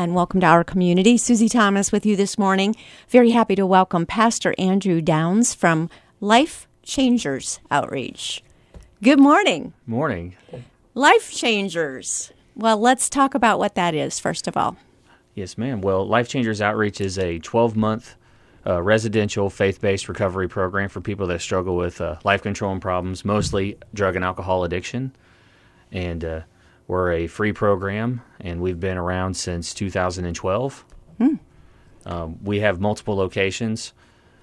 and welcome to our community. Susie Thomas with you this morning. Very happy to welcome Pastor Andrew Downs from Life Changers Outreach. Good morning. Morning. Life Changers. Well, let's talk about what that is, first of all. Yes, ma'am. Well, Life Changers Outreach is a 12-month residential faith-based recovery program for people that struggle with life-controlling problems, mostly drug and alcohol addiction. And we're a free program, and we've been around since 2012. We have multiple locations.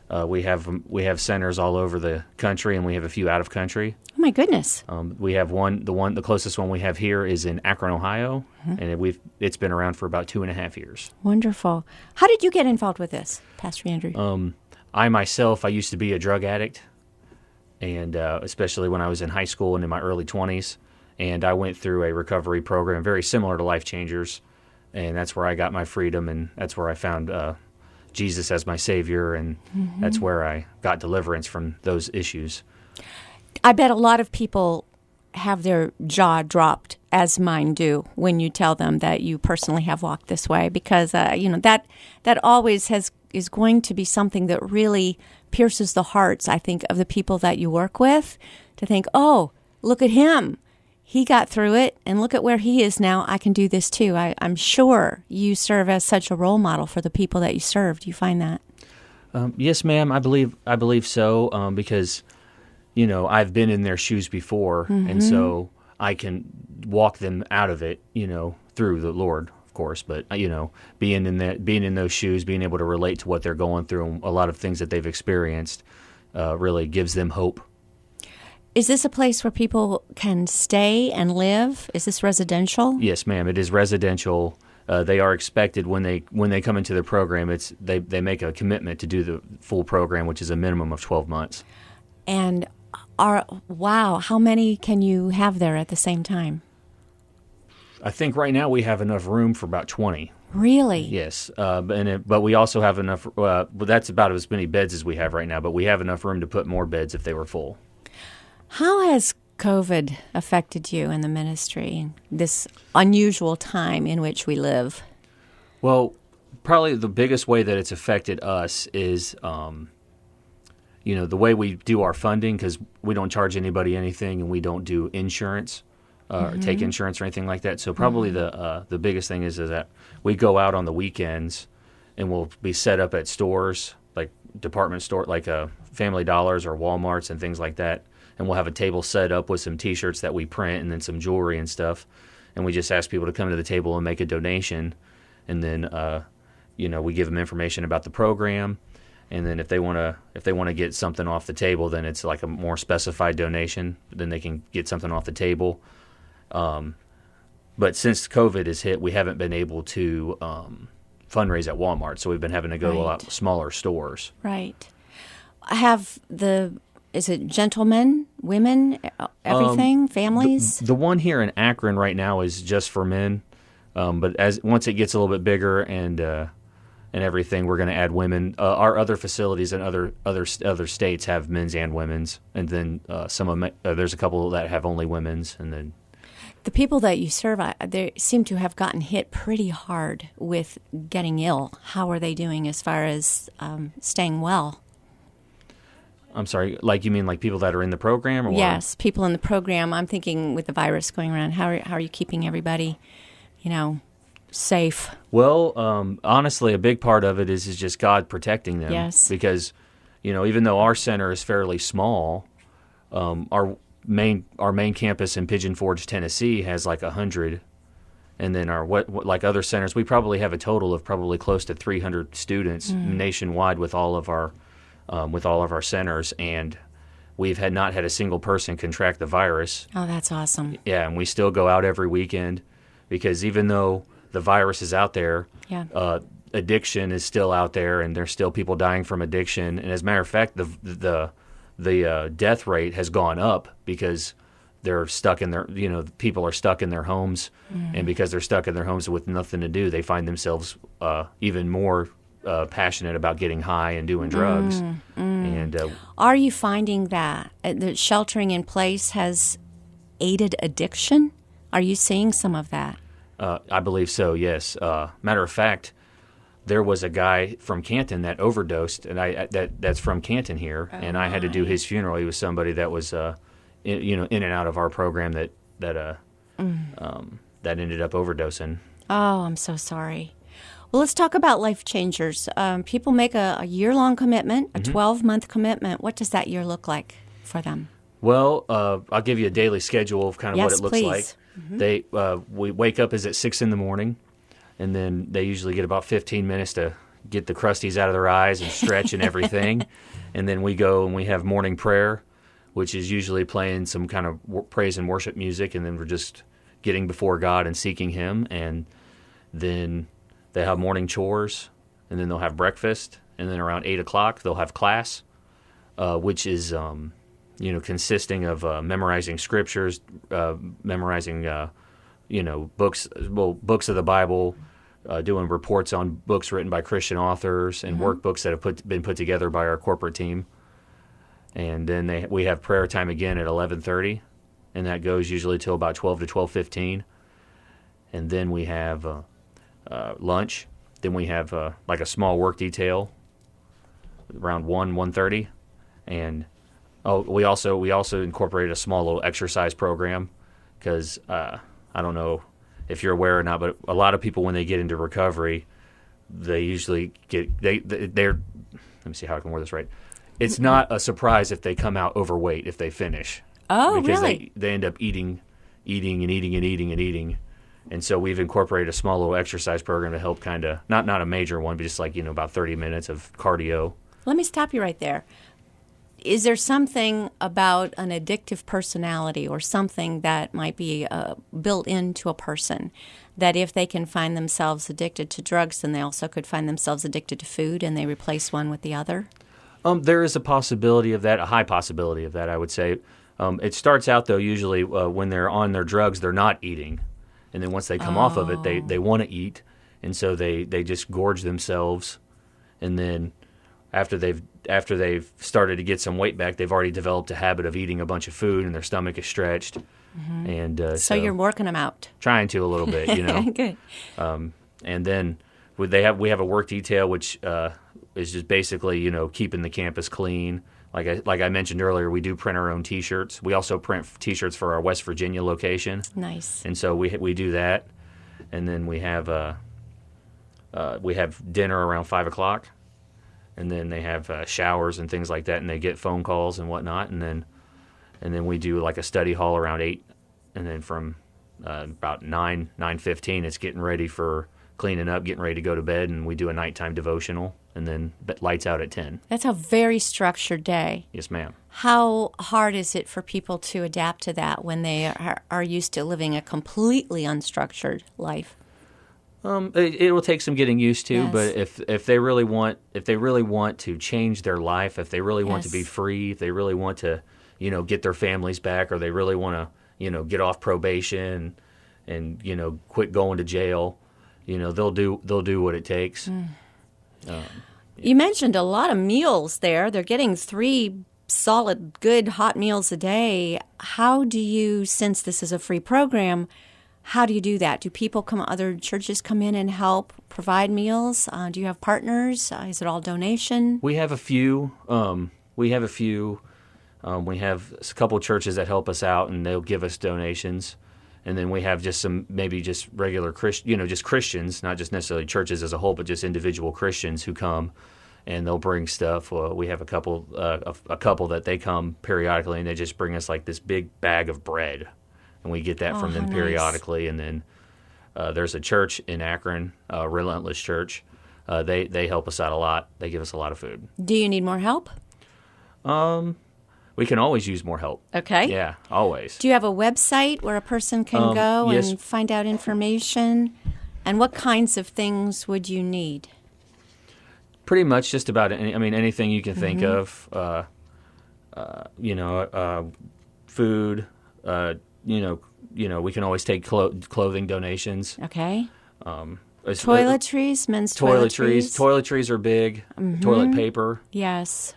We have centers all over the country, and we have a few out of country. Oh my goodness! We have the closest one we have here is in Akron, Ohio, and it's been around for about 2.5 years. Wonderful. How did you get involved with this, Pastor Andrew? I myself, I used to be a drug addict, and especially when I was in high school and in my early 20s, and I went through a recovery program very similar to Life Changers, and that's where I got my freedom, and that's where I found Jesus as my Savior, and that's where I got deliverance from those issues. I bet a lot of people have their jaw dropped, as mine do, when you tell them that you personally have walked this way, because that always is going to be something that really pierces the hearts, I think, of the people that you work with, to think, oh, look at him. He got through it, and look at where he is now. I can do this too. I'm sure you serve as such a role model for the people that you serve. Do you find that? Yes, ma'am. I believe so, because I've been in their shoes before, and so I can walk them out of it, through the Lord, of course. But being in those shoes, being able to relate to what they're going through, and a lot of things that they've experienced, really gives them hope. Is this a place where people can stay and live? Is this residential? Yes, ma'am. It is residential. They are expected when they come into the program. They make a commitment to do the full program, which is a minimum of 12 months. And how many can you have there at the same time? I think right now we have enough room for about 20. Really? Yes, but we also have enough. That's about as many beds as we have right now. But we have enough room to put more beds if they were full. How has COVID affected you in the ministry, this unusual time in which we live? Well, probably the biggest way that it's affected us is, the way we do our funding, because we don't charge anybody anything and we don't do insurance or take insurance or anything like that. So probably the biggest thing is that we go out on the weekends and we'll be set up at stores, like department store, like Family Dollars or Walmarts and things like that. And we'll have a table set up with some T-shirts that we print and then some jewelry and stuff. And we just ask people to come to the table and make a donation. And then, we give them information about the program. And then if they want to get something off the table, then it's like a more specified donation. Then they can get something off the table. But since COVID has hit, we haven't been able to fundraise at Walmart. So we've been having to go to a lot smaller stores. Right. Is it gentlemen, women, everything, families? The one here in Akron right now is just for men, but once it gets a little bit bigger and everything, we're going to add women. Our other facilities in other states have men's and women's, and then there's a couple that have only women's, and then the people that you serve, they seem to have gotten hit pretty hard with getting ill. How are they doing as far as staying well? I'm sorry, like you mean like people that are in the program? Or? Yes, people in the program. I'm thinking with the virus going around, how are you keeping everybody, safe? Well, honestly, a big part of it is just God protecting them. Yes. Because, even though our center is fairly small, our main campus in Pigeon Forge, Tennessee has like 100. And then like other centers, we probably have a total of probably close to 300 students nationwide with all of our centers, and we've not had a single person contract the virus. Oh, that's awesome. Yeah, and we still go out every weekend because even though the virus is out there, addiction is still out there, and there's still people dying from addiction. And as a matter of fact, the death rate has gone up because they're stuck in their, people are stuck in their homes, and because they're stuck in their homes with nothing to do, they find themselves even more passionate about getting high and doing drugs. And are you finding that the sheltering in place has aided addiction? Are you seeing some of that? I believe so. Yes. Matter of fact, there was a guy from Canton that overdosed, and that's from Canton here, and I had to do his funeral. He was somebody that was in and out of our program that ended up overdosing. Oh, I'm so sorry. Well, let's talk about Life Changers. People make a year-long commitment, a 12-month commitment. What does that year look like for them? Well, I'll give you a daily schedule of kind of what it looks please. like. We wake up is at 6 in the morning, and then they usually get about 15 minutes to get the crusties out of their eyes and stretch and everything. And then we go and we have morning prayer, which is usually playing some kind of praise and worship music, and then we're just getting before God and seeking Him. And then they have morning chores, and then they'll have breakfast, and then around 8 o'clock they'll have class, which is consisting of memorizing scriptures, memorizing books of the Bible, doing reports on books written by Christian authors, and workbooks that have been put together by our corporate team. And then we have prayer time again at 11:30, and that goes usually till about 12 to 12:15. And then we have lunch. Then we have like a small work detail around 1:30, and we also incorporated a small little exercise program because I don't know if you're aware or not, but a lot of people when they get into recovery, they usually they're let me see how I can word this right. It's not a surprise if they come out overweight if they finish. Oh, because really? they end up eating. And so we've incorporated a small little exercise program to help kind of, not a major one, but just like, about 30 minutes of cardio. Let me stop you right there. Is there something about an addictive personality or something that might be built into a person that if they can find themselves addicted to drugs, then they also could find themselves addicted to food and they replace one with the other? There is a possibility of that, a high possibility of that, I would say. It starts out, though, usually when they're on their drugs, they're not eating. And then once they come off of it, they want to eat. And so they just gorge themselves. And then after they've started to get some weight back, they've already developed a habit of eating a bunch of food and their stomach is stretched. Mm-hmm. And so you're working them out. Trying to a little bit, Good. And then we have a work detail, which is just basically, keeping the campus clean. Like I mentioned earlier, we do print our own T-shirts. We also print T-shirts for our West Virginia location. Nice. And so we do that, and then we have dinner around 5 o'clock, and then they have showers and things like that, and they get phone calls and whatnot, and then we do like a study hall around 8, and then from about 9:15, it's getting ready for cleaning up, getting ready to go to bed, and we do a nighttime devotional, and then lights out at 10. That's a very structured day. Yes, ma'am. How hard is it for people to adapt to that when they are used to living a completely unstructured life? It will take some getting used to, Yes. but if they really want to change their life, if they really want to be Yes. free, if they really want to, get their families back, or they really want to, get off probation and quit going to jail, they'll do what it takes. You mentioned a lot of meals there. They're getting 3 solid, good, hot meals a day. How do you, since this is a free program, how do you do that? Do other churches come in and help provide meals? Do you have partners? Is it all donation? We have a few. We have a couple of churches that help us out, and they'll give us donations. And then we have just regular just Christians, not just necessarily churches as a whole, but just individual Christians who come, and they'll bring stuff. We have a couple that they come periodically, and they just bring us like this big bag of bread, and we get that from them periodically. Nice. And then there's a church in Akron, Relentless Church. They help us out a lot. They give us a lot of food. Do you need more help? We can always use more help. Okay. Yeah, always. Do you have a website where a person can go yes. and find out information? And what kinds of things would you need? Pretty much just about anything you can think of. Food. We can always take clothing donations. Okay. Toiletries, men's toiletries. Toiletries are big. Toilet paper. Yes.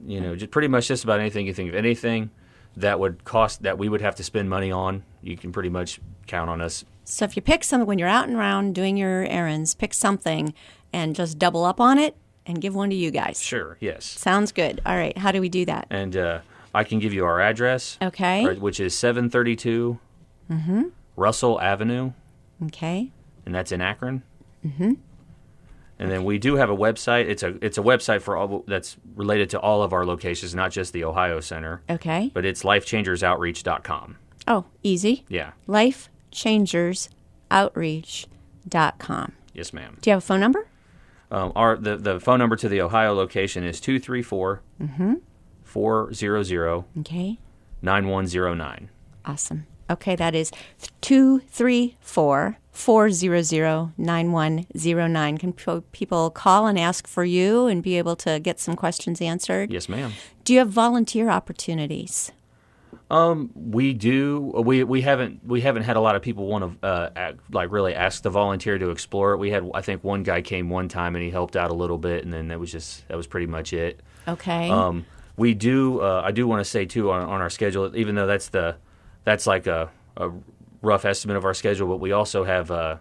Just pretty much just about anything you think of. Anything that would cost, that we would have to spend money on, you can pretty much count on us So if you pick something when you're out and around doing your errands, pick something and just double up on it and give one to you guys. Sure, yes. Sounds good. All right. How do we do that? And I can give you our address. Okay. Which is 732 Russell Avenue, Okay. and that's in Akron. Mm-hmm. And then we do have a website. It's a website for all that's related to all of our locations, not just the Ohio Center. Okay. But it's lifechangersoutreach.com. Oh, easy. Yeah. Lifechangersoutreach.com. Yes, ma'am. Do you have a phone number? The phone number to the Ohio location is 234 400 Okay. 9109. Awesome. Okay, that is 234-400-9109. Can people call and ask for you and be able to get some questions answered? Yes, ma'am. Do you have volunteer opportunities? We do. We haven't had a lot of people want to really ask to volunteer to explore it. We had, I think, one guy came one time and he helped out a little bit, and then that was pretty much it. Okay. We do. I do want to say too on our schedule, even though that's like a rough estimate of our schedule, but we also have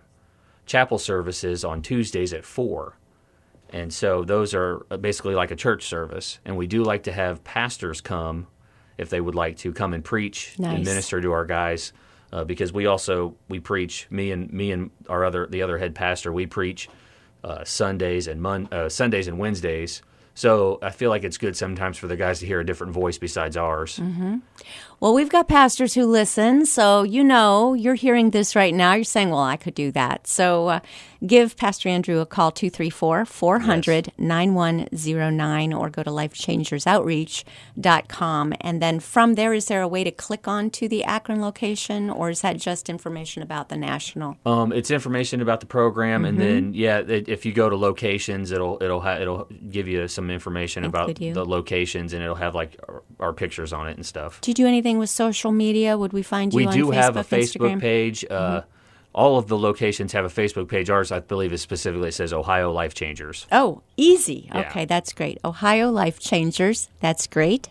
chapel services on Tuesdays at 4. And so those are basically like a church service. And we do like to have pastors come if they would like to come and preach and minister to our guys, because we preach, me and the other head pastor, we preach Sundays and Wednesdays. So I feel like it's good sometimes for the guys to hear a different voice besides ours. Mm-hmm. Well, we've got pastors who listen, so you're hearing this right now. You're saying, well, I could do that. So give Pastor Andrew a call, 234-400-9109, or go to lifechangersoutreach.com. And then from there, is there a way to click on to the Akron location, or is that just information about the national? It's information about the program, and then, if you go to locations, it'll give you some information about the locations, and it'll have like our pictures on it and stuff. Do you do anything with social media? Would we find you on Facebook, We do have a Facebook Instagram? page. All of the locations have a Facebook page. Ours, I believe, is specifically, it says Ohio Life Changers. Oh, easy. Yeah. Okay, that's great. Ohio Life Changers. That's great.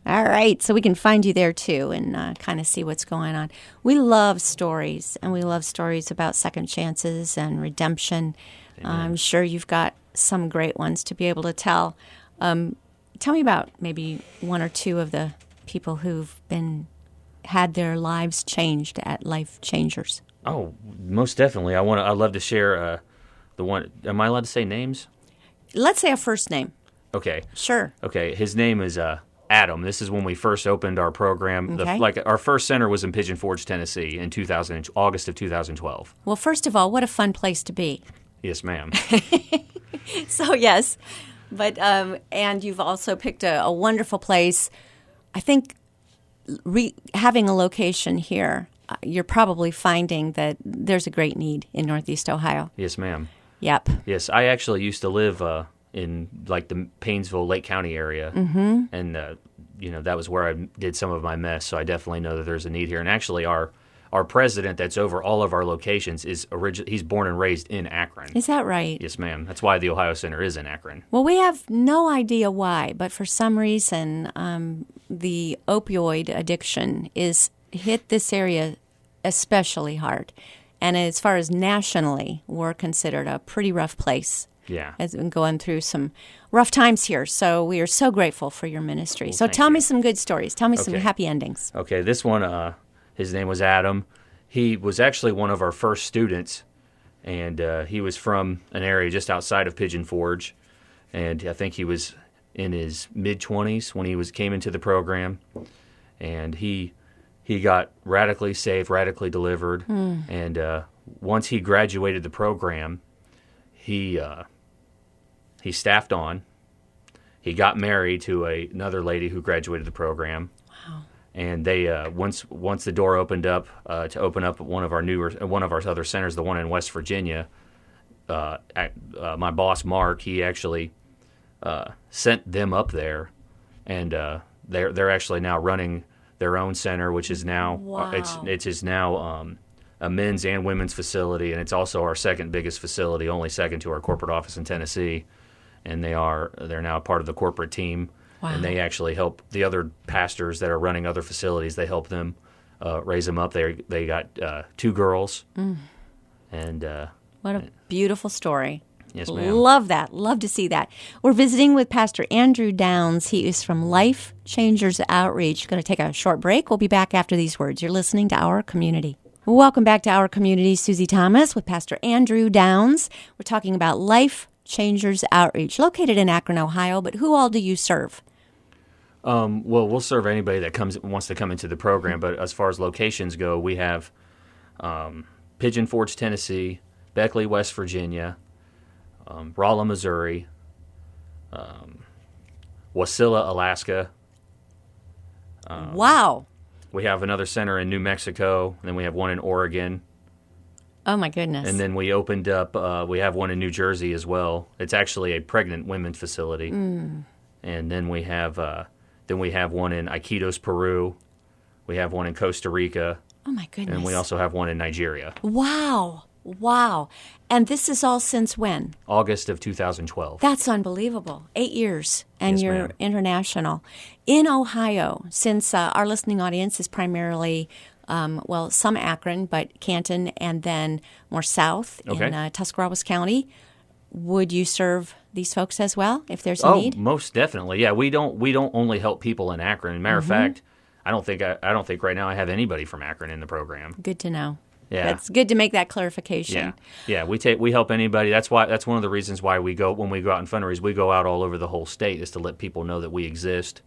All right, so we can find you there too and kind of see what's going on. We love stories, and we love stories about second chances and redemption. I'm sure you've got some great ones to be able to tell. Tell me about maybe one or two of the people who've had their lives changed at Life Changers. Oh, most definitely. I'd love to share the one. Am I allowed to say names? Let's say a first name. Okay. Sure. Okay. His name is Adam. This is when we first opened our program. Okay. Our first center was in Pigeon Forge, Tennessee, in August of 2012. Well, first of all, what a fun place to be. Yes, ma'am. So yes, but and you've also picked a wonderful place. I think having a location here, you're probably finding that there's a great need in Northeast Ohio. Yes, ma'am. Yep. Yes, I actually used to live in like the Paynesville, Lake County area, and that was where I did some of my mess. So I definitely know that there's a need here. And actually, our president that's over all of our locations he's born and raised in Akron. Is that right? Yes, ma'am. That's why the Ohio Center is in Akron. Well, we have no idea why, but for some reason, the opioid addiction is hit this area especially hard. And as far as nationally, we're considered a pretty rough place. Yeah. Has been going through some rough times here. So we are so grateful for your ministry. Well, so thank tell you. me some good stories. Tell me some Okay. happy endings. Okay, this one, his name was Adam. He was actually one of our first students, and he was from an area just outside of Pigeon Forge, and I think he was in his mid-20s when he came into the program, and he got radically saved, radically delivered, and once he graduated the program, he staffed on. He got married to another lady who graduated the program. Wow. And they once the door opened up to open up one of our other centers, the one in West Virginia, my boss Mark, he actually sent them up there, and they're actually now running their own center, which is now it is now a men's and women's facility, and it's also our second biggest facility, only second to our corporate office in Tennessee. And they're now part of the corporate team. Wow. And they actually help the other pastors that are running other facilities. They help them raise them up. They got 2 girls, and What a beautiful story. yes, ma'am. Love that. Love to see that. We're visiting with Pastor Andrew Downs. He is from Life Changers Outreach. Going to take a short break. We'll be back after these words. You're listening to Our Community. Welcome back to Our Community. Susie Thomas with Pastor Andrew Downs. We're talking about Life Changers Outreach, located in Akron, Ohio. But who all do you serve? Well, we'll serve anybody that wants to come into the program. But as far as locations go, we have Pigeon Forge, Tennessee, Beckley, West Virginia, Rolla, Missouri, Wasilla, Alaska. Wow. We have another center in New Mexico, and then we have one in Oregon. Oh, my goodness. And then we opened up, we have one in New Jersey as well. It's actually a pregnant women's facility. And then we have one in Iquitos, Peru. We have one in Costa Rica. Oh, my goodness. And we also have one in Nigeria. Wow. Wow. And this is all since when? August of 2012. That's unbelievable. 8 years, and Yes, you're ma'am. international. In Ohio, since our listening audience is primarily, some Akron, but Canton, and then more south Okay. in Tuscarawas County, would you serve these folks as well if there's a need? Most definitely. Yeah, we don't only help people in Akron. Matter of fact, I don't think right now I have anybody from Akron in the program. Good to know. Yeah. That's good to make that clarification. Yeah. We help anybody. That's one of the reasons why when we go out and fundraise, we go out all over the whole state, is to let people know that we exist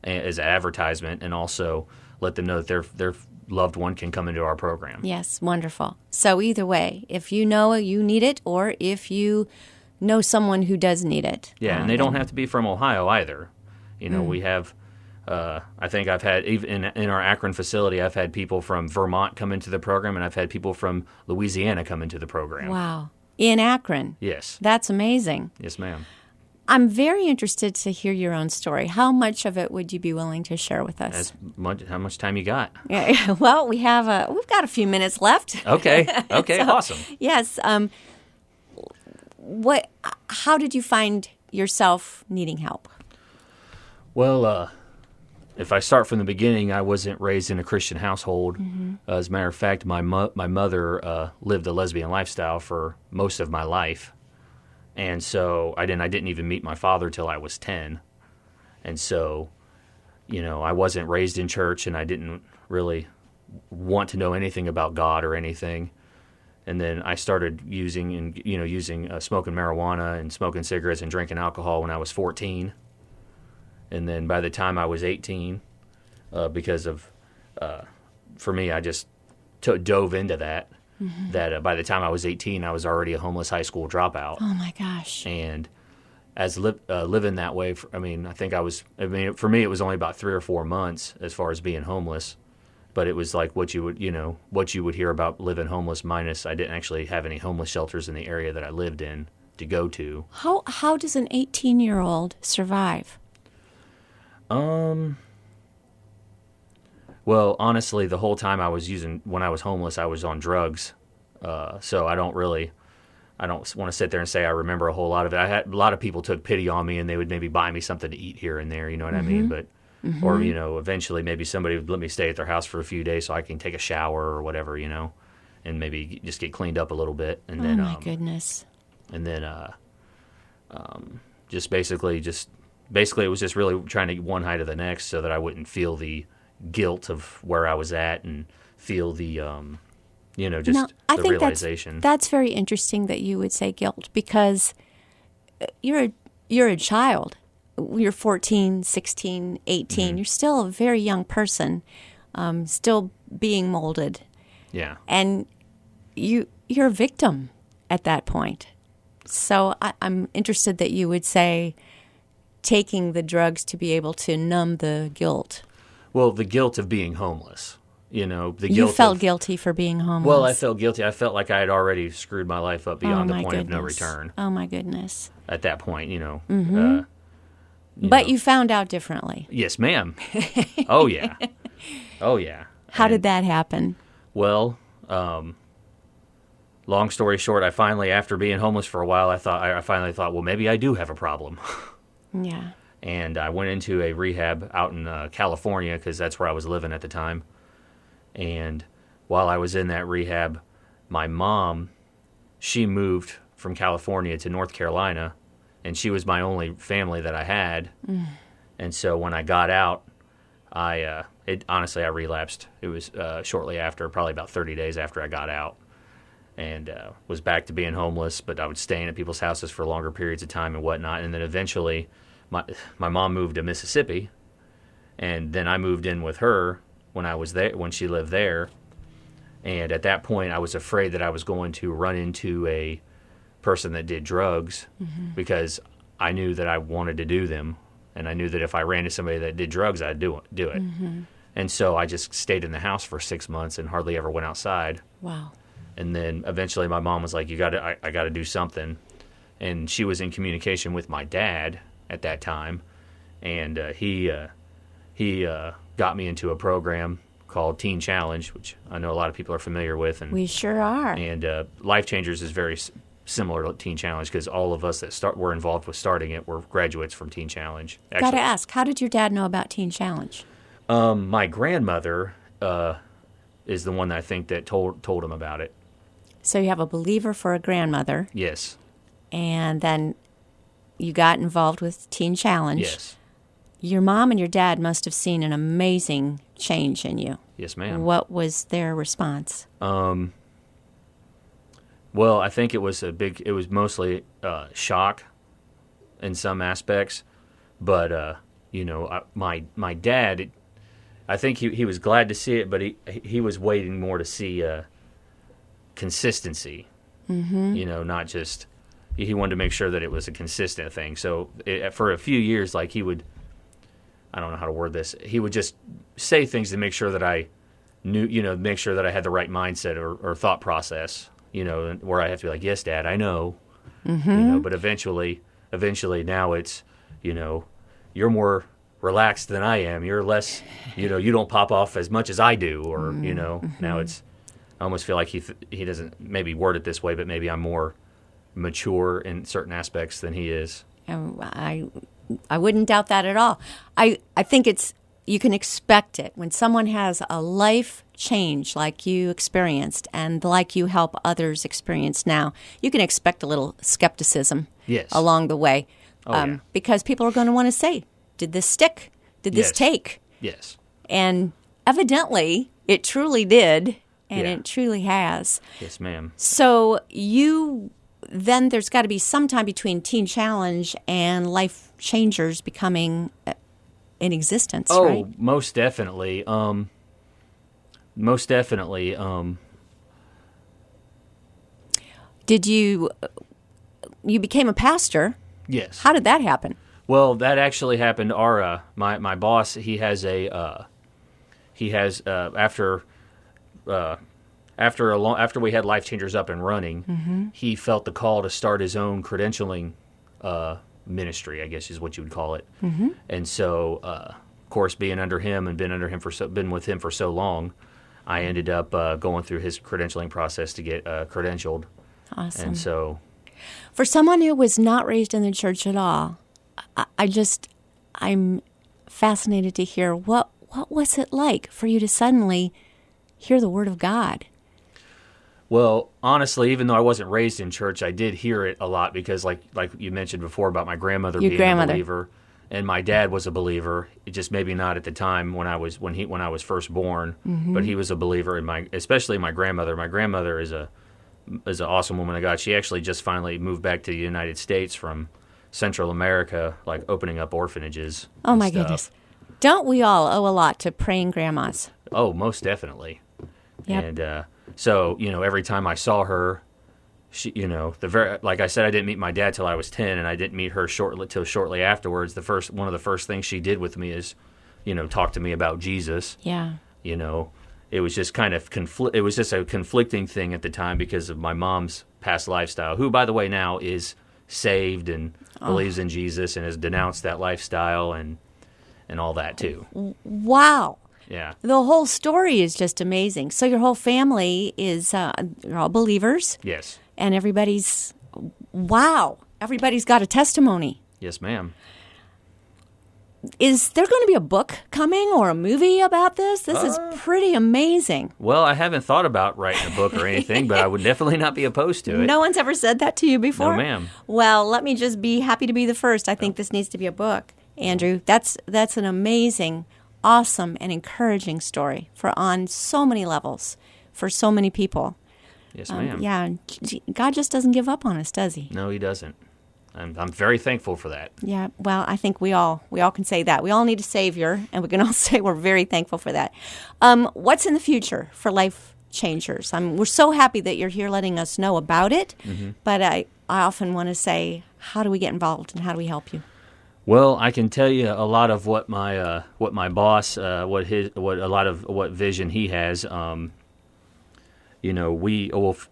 as an advertisement, and also let them know that their loved one can come into our program. Yes, wonderful. So either way, if you know you need it, or if you know someone who does need it. Yeah, and they don't have to be from Ohio either. We have. I think I've had, even in our Akron facility, I've had people from Vermont come into the program, and I've had people from Louisiana come into the program. Wow. In Akron. Yes. That's amazing. Yes, ma'am. I'm very interested to hear your own story. How much of it would you be willing to share with us? How much time you got? Yeah, well, we've got a few minutes left. Okay. Okay. So, awesome. Yes. How did you find yourself needing help? Well, if I start from the beginning, I wasn't raised in a Christian household. As a matter of fact, my mother lived a lesbian lifestyle for most of my life, and so I didn't even meet my father till I was 10, and so, I wasn't raised in church, and I didn't really want to know anything about God or anything. And then I started smoking marijuana and smoking cigarettes and drinking alcohol when I was 14. And then by the time I was 18, for me, I just dove into that. That by the time I was 18, I was already a homeless high school dropout. Oh my gosh! And as living that way, for me, it was only about 3 or 4 months as far as being homeless. But it was like what you would hear about living homeless, minus I didn't actually have any homeless shelters in the area that I lived in to go to. How does an 18-year-old survive? Well, honestly, the whole time when I was homeless, I was on drugs. So I don't want to sit there and say I remember a whole lot of it. A lot of people took pity on me, and they would maybe buy me something to eat here and there, you know what I mean? But, or, eventually maybe somebody would let me stay at their house for a few days so I can take a shower or whatever, and maybe just get cleaned up a little bit. And then, oh my goodness. And then, basically it was just really trying to get one high to the next so that I wouldn't feel the guilt of where I was at and feel the, the realization. That's very interesting that you would say guilt, because you're a child. You're 14, 16, 18. You're still a very young person, still being molded. Yeah. And you're a victim at that point. So I'm interested that you would say taking the drugs to be able to numb the guilt. Well, the guilt of being homeless. You felt guilty for being homeless. Well, I felt guilty. I felt like I had already screwed my life up beyond the point of no return. Oh, my goodness. At that point, But you found out differently. Yes, ma'am. Oh, yeah. Oh, yeah. How did that happen? Well, long story short, after being homeless for a while, I finally thought, well, maybe I do have a problem. Yeah. And I went into a rehab out in California, because that's where I was living at the time. And while I was in that rehab, my mom, she moved from California to North Carolina, and she was my only family that I had. And so when I got out, honestly, I relapsed. It was shortly after, probably about 30 days after I got out, and was back to being homeless. But I was staying at people's houses for longer periods of time and whatnot. And then eventually, my mom moved to Mississippi, and then I moved in with her when I was there, when she lived there. And at that point, I was afraid that I was going to run into a person that did drugs, because I knew that I wanted to do them. And I knew that if I ran into somebody that did drugs, I'd do it. And so I just stayed in the house for 6 months and hardly ever went outside. Wow. And then eventually my mom was like, I got to do something. And she was in communication with my dad at that time. And he got me into a program called Teen Challenge, which I know a lot of people are familiar with. And We sure are. And Life Changers is very similar to Teen Challenge, because all of us that were involved with starting it were graduates from Teen Challenge. Got to ask, how did your dad know about Teen Challenge? My grandmother is the one that I think that told him about it. So you have a believer for a grandmother. Yes. And then you got involved with Teen Challenge. Yes. Your mom and your dad must have seen an amazing change in you. Yes, ma'am. What was their response? Well, I think it was mostly shock in some aspects, but my dad, I think he was glad to see it, but he was waiting more to see consistency. Not just, he wanted to make sure that it was a consistent thing. So for a few years, like, he would, I don't know how to word this, he would just say things to make sure that I knew, make sure that I had the right mindset or thought process. Where I have to be like, yes, Dad, I know. But eventually now it's, you're more relaxed than I am. You're less, you don't pop off as much as I do. Or, now it's, I almost feel like he doesn't maybe word it this way, but maybe I'm more mature in certain aspects than he is. I wouldn't doubt that at all. I think you can expect it when someone has a life change like you experienced and like you help others experience now. You can expect a little skepticism along the way, because people are going to want to say, did this stick? Did this take? Yes. And evidently it truly did, and it truly has. Yes, ma'am. So then there's got to be some time between Teen Challenge and Life Changers becoming in existence, right? Oh, most definitely. Most definitely. Did you became a pastor? Yes. How did that happen? Well, that actually happened. My boss, he has after we had Life Changers up and running, he felt the call to start his own credentialing ministry, I guess is what you would call it. And so, of course, being under him and been with him for so long, I ended up going through his credentialing process to get credentialed. Awesome. And so, for someone who was not raised in the church at all, I'm fascinated to hear what was it like for you to suddenly hear the Word of God? Well, honestly, even though I wasn't raised in church, I did hear it a lot because, like you mentioned before about my grandmother being a believer, and my dad was a believer. It just maybe not at the time when I was first born, but he was a believer. Especially my grandmother. My grandmother is an awesome woman of God. She actually just finally moved back to the United States from Central America, like opening up orphanages. Oh my goodness! Don't we all owe a lot to praying grandmas? Oh, most definitely. Yep. And so, every time I saw her, she, like I said, I didn't meet my dad till I was 10, and I didn't meet her till shortly afterwards. One of the first things she did with me is, talk to me about Jesus. Yeah. It was just kind of it was just a conflicting thing at the time because of my mom's past lifestyle, who, by the way, now is saved and believes in Jesus and has denounced that lifestyle and all that too. Wow. Yeah. The whole story is just amazing. So your whole family is you're all believers? Yes. And everybody's got a testimony. Yes, ma'am. is there going to be a book coming or a movie about this? This is pretty amazing. Well, I haven't thought about writing a book or anything, but I would definitely not be opposed to it. No one's ever said that to you before? No, ma'am. Well, let me just be happy to be the first. I think this needs to be a book. Andrew, that's an amazing, awesome, and encouraging story on so many levels for so many people. Yes, ma'am. Yeah, God just doesn't give up on us, does he? No, he doesn't. I'm very thankful for that. Yeah, well, I think we all can say that. We all need a Savior, and we can all say we're very thankful for that. What's in the future for Life Changers? We're so happy that you're here letting us know about it, but I often want to say, how do we get involved and how do we help you? Well, I can tell you a lot of what my boss, what vision he has.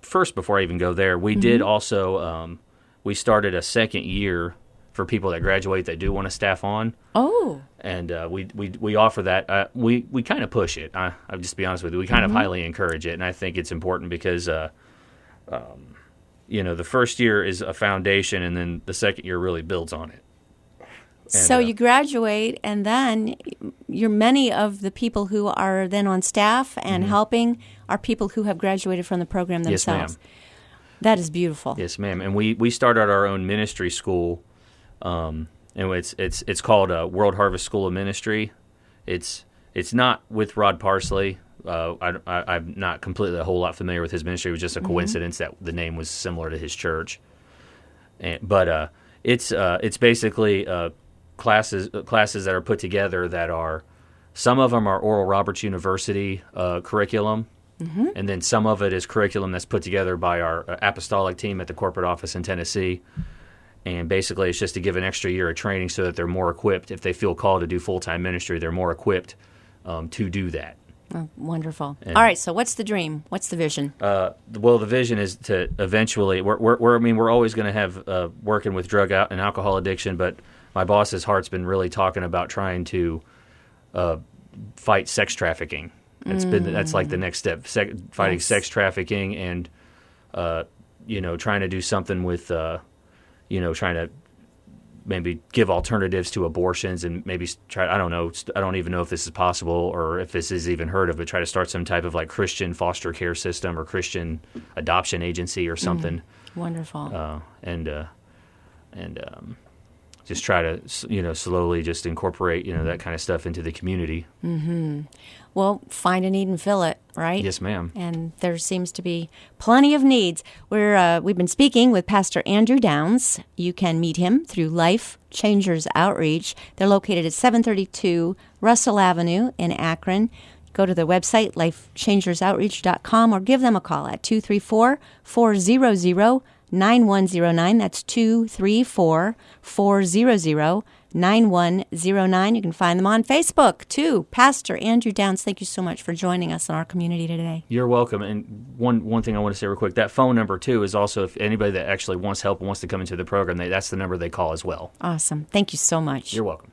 First, before I even go there, we did also. We started a second year for people that graduate that do want to staff on. Oh. And we offer that. We kind of push it. I'll just be honest with you. We kind of highly encourage it, and I think it's important because, the first year is a foundation, and then the second year really builds on it. So you graduate, and then many of the people who are then on staff and helping are people who have graduated from the program themselves. Yes, ma'am. That is beautiful. Yes, ma'am. And we started our own ministry school, and it's called World Harvest School of Ministry. It's not with Rod Parsley. I'm not completely a whole lot familiar with his ministry. It was just a coincidence that the name was similar to his church. But it's basically classes that are put together that are, some of them are Oral Roberts University curriculum. And then some of it is curriculum that's put together by our apostolic team at the corporate office in Tennessee. And basically it's just to give an extra year of training so that they're more equipped. If they feel called to do full-time ministry, they're more equipped to do that. Oh, wonderful. All right, so what's the dream? What's the vision? Well, the vision is to eventually, we're always going to have working with drug and alcohol addiction, but my boss's heart's been really talking about trying to fight sex trafficking. That's like the next step, fighting sex trafficking, and trying to do something with trying to maybe give alternatives to abortions, and maybe try. I don't know. I don't even know if this is possible or if this is even heard of, but try to start some type of like Christian foster care system or Christian adoption agency or something. Wonderful. Just try to slowly just incorporate that kind of stuff into the community. Well, find a need and fill it, right? Yes, ma'am. And there seems to be plenty of needs. We've been speaking with Pastor Andrew Downs. You can meet him through Life Changers Outreach. They're located at 732 Russell Avenue in Akron. Go to their website, lifechangersoutreach.com, or give them a call at 234-400-9109. That's 234-400-9109. You can find them on Facebook, too. Pastor Andrew Downs, thank you so much for joining us in our community today. You're welcome. And one thing I want to say real quick, that phone number, too, is also if anybody that actually wants help and wants to come into the program, that's the number they call as well. Awesome. Thank you so much. You're welcome.